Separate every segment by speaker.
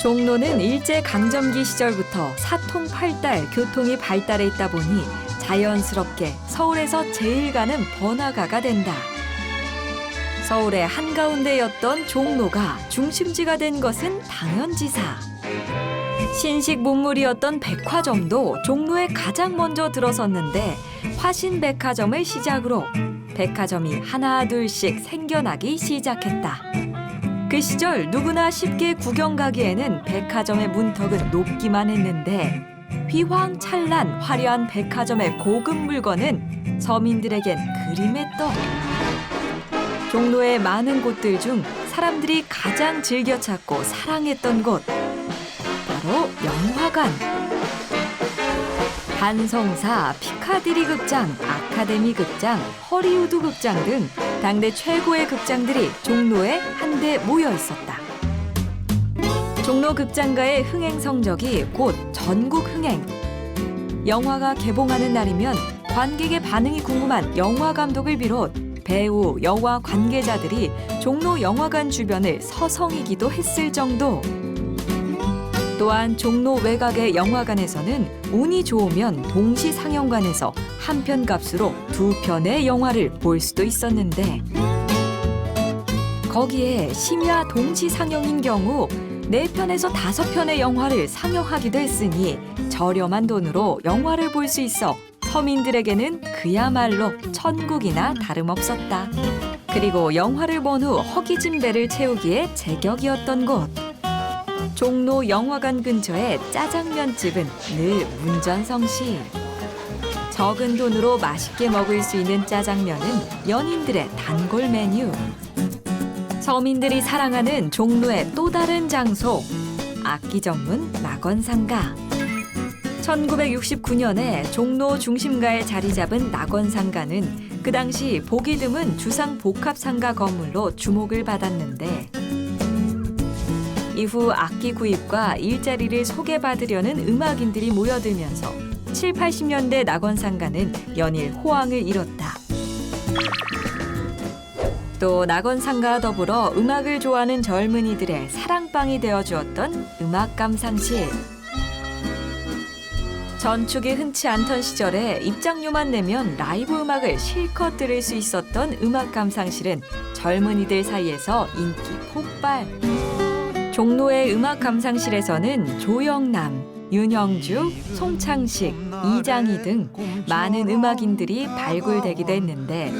Speaker 1: 종로는 일제강점기 시절부터 사통팔달 교통이 발달해 있다 보니 자연스럽게 서울에서 제일 가는 번화가가 된다. 서울의 한가운데였던 종로가 중심지가 된 것은 당연지사. 신식 문물이었던 백화점도 종로에 가장 먼저 들어섰는데 화신백화점을 시작으로 백화점이 하나 둘씩 생겨나기 시작했다. 그 시절 누구나 쉽게 구경 가기에는 백화점의 문턱은 높기만 했는데 휘황찬란 화려한 백화점의 고급 물건은 서민들에겐 그림의 떡. 종로의 많은 곳들 중 사람들이 가장 즐겨 찾고 사랑했던 곳, 바로 영화관. 한성사, 피카디리 극장, 아카데미 극장, 허리우드 극장 등 당대 최고의 극장들이 종로에 한데 모여 있었다. 종로 극장가의 흥행 성적이 곧 전국 흥행. 영화가 개봉하는 날이면 관객의 반응이 궁금한 영화 감독을 비롯 배우, 영화 관계자들이 종로 영화관 주변을 서성이기도 했을 정도. 또한 종로 외곽의 영화관에서는 운이 좋으면 동시 상영관에서 한 편 값으로 두 편의 영화를 볼 수도 있었는데 거기에 심야 동시 상영인 경우 4편에서 5편의 영화를 상영하기도 했으니 저렴한 돈으로 영화를 볼 수 있어 서민들에게는 그야말로 천국이나 다름없었다. 그리고 영화를 본 후 허기진 배를 채우기에 제격이었던 곳. 종로 영화관 근처의 짜장면집은 늘 문전성시. 적은 돈으로 맛있게 먹을 수 있는 짜장면은 연인들의 단골 메뉴. 서민들이 사랑하는 종로의 또 다른 장소, 악기 전문 낙원상가. 1969년에 종로 중심가에 자리 잡은 낙원상가는 그 당시 보기 드문 주상복합상가 건물로 주목을 받았는데 이후 악기 구입과 일자리를 소개받으려는 음악인들이 모여들면서 7, 80년대 낙원상가는 연일 호황을 이뤘다. 또 낙원상가와 더불어 음악을 좋아하는 젊은이들의 사랑방이 되어주었던 음악감상실. 전축이 흔치 않던 시절에 입장료만 내면 라이브 음악을 실컷 들을 수 있었던 음악감상실은 젊은이들 사이에서 인기 폭발. 종로의 음악감상실에서는 조영남, 윤형주, 송창식, 이장희 등 많은 음악인들이 발굴되기도 했는데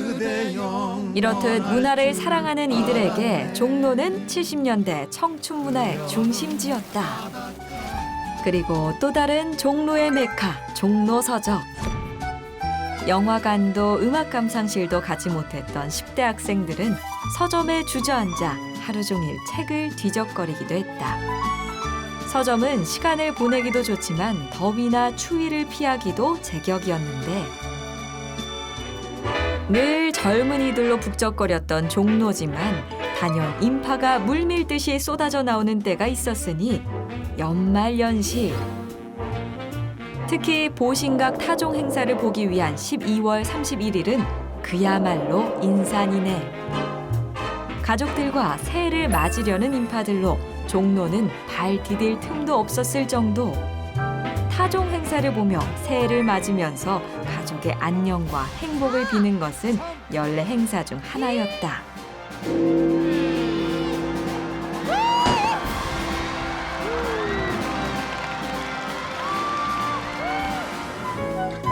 Speaker 1: 이렇듯 문화를 사랑하는 이들에게 종로는 70년대 청춘 문화의 중심지였다. 그리고 또 다른 종로의 메카, 종로서적. 영화관도 음악감상실도 가지 못했던 10대 학생들은 서점에 주저앉아 하루 종일 책을 뒤적거리기도 했다. 서점은 시간을 보내기도 좋지만 더위나 추위를 피하기도 제격이었는데 늘 젊은이들로 북적거렸던 종로지만 단연 인파가 물밀듯이 쏟아져 나오는 때가 있었으니 연말연시. 특히 보신각 타종 행사를 보기 위한 12월 31일은 그야말로 인산이네. 가족들과 새해를 맞으려는 인파들로 종로는 발 디딜 틈도 없었을 정도. 타종 행사를 보며 새해를 맞으면서 가족의 안녕과 행복을 비는 것은 연례 행사 중 하나였다.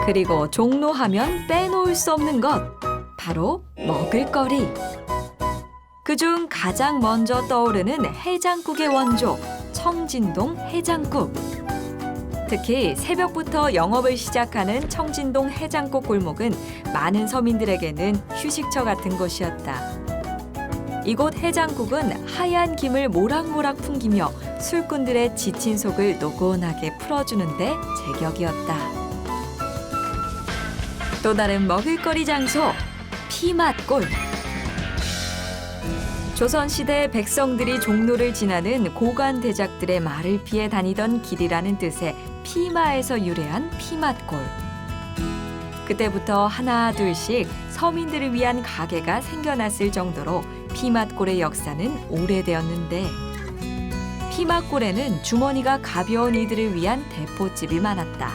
Speaker 1: 그리고 종로 하면 빼놓을 수 없는 것, 바로 먹을거리. 그중 가장 먼저 떠오르는 해장국의 원조, 청진동 해장국. 특히 새벽부터 영업을 시작하는 청진동 해장국 골목은 많은 서민들에게는 휴식처 같은 곳이었다. 이곳 해장국은 하얀 김을 모락모락 풍기며 술꾼들의 지친 속을 노곤하게 풀어주는데 제격이었다. 또 다른 먹을거리 장소, 피맛골. 조선시대 백성들이 종로를 지나는 고관 대작들의 말을 피해 다니던 길이라는 뜻의 피마에서 유래한 피맛골. 그때부터 하나 둘씩 서민들을 위한 가게가 생겨났을 정도로 피맛골의 역사는 오래되었는데 피막골에는 주머니가 가벼운 이들을 위한 대포집이 많았다.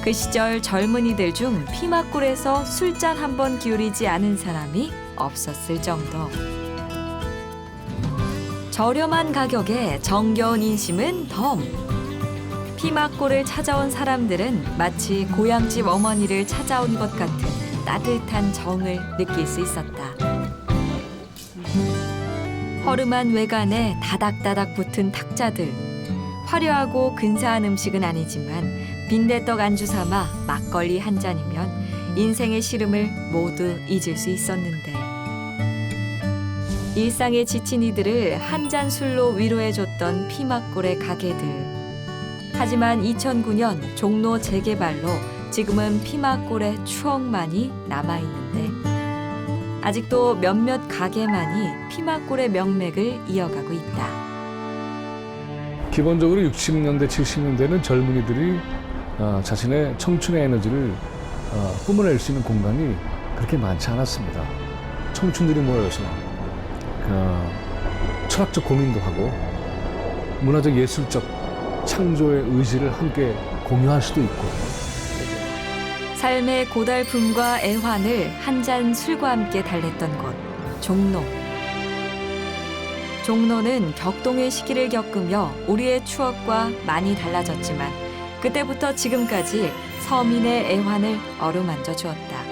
Speaker 1: 그 시절 젊은이들 중 피막골에서 술잔 한 번 기울이지 않은 사람이 없었을 정도. 저렴한 가격에 정겨운 인심은 덤. 피막골을 찾아온 사람들은 마치 고향집 어머니를 찾아온 것 같은 따뜻한 정을 느낄 수 있었다. 허름한 외관에 다닥다닥 붙은 탁자들. 화려하고 근사한 음식은 아니지만 빈대떡 안주 삼아 막걸리 한 잔이면 인생의 시름을 모두 잊을 수 있었는데, 일상에 지친 이들을 한 잔 술로 위로해줬던 피막골의 가게들. 하지만 2009년 종로 재개발로 지금은 피막골의 추억만이 남아있는데, 아직도 몇몇 가게만이 피막골의 명맥을 이어가고 있다.
Speaker 2: 기본적으로 60년대, 70년대는 젊은이들이 자신의 청춘의 에너지를 뿜어낼 수 있는 공간이 그렇게 많지 않았습니다. 청춘들이 모여서 철학적 고민도 하고 문화적 예술적 창조의 의지를 함께 공유할 수도 있고,
Speaker 1: 삶의 고달픔과 애환을 한 잔 술과 함께 달랬던 곳, 종로. 종로는 격동의 시기를 겪으며 우리의 추억과 많이 달라졌지만 그때부터 지금까지 서민의 애환을 어루만져 주었다.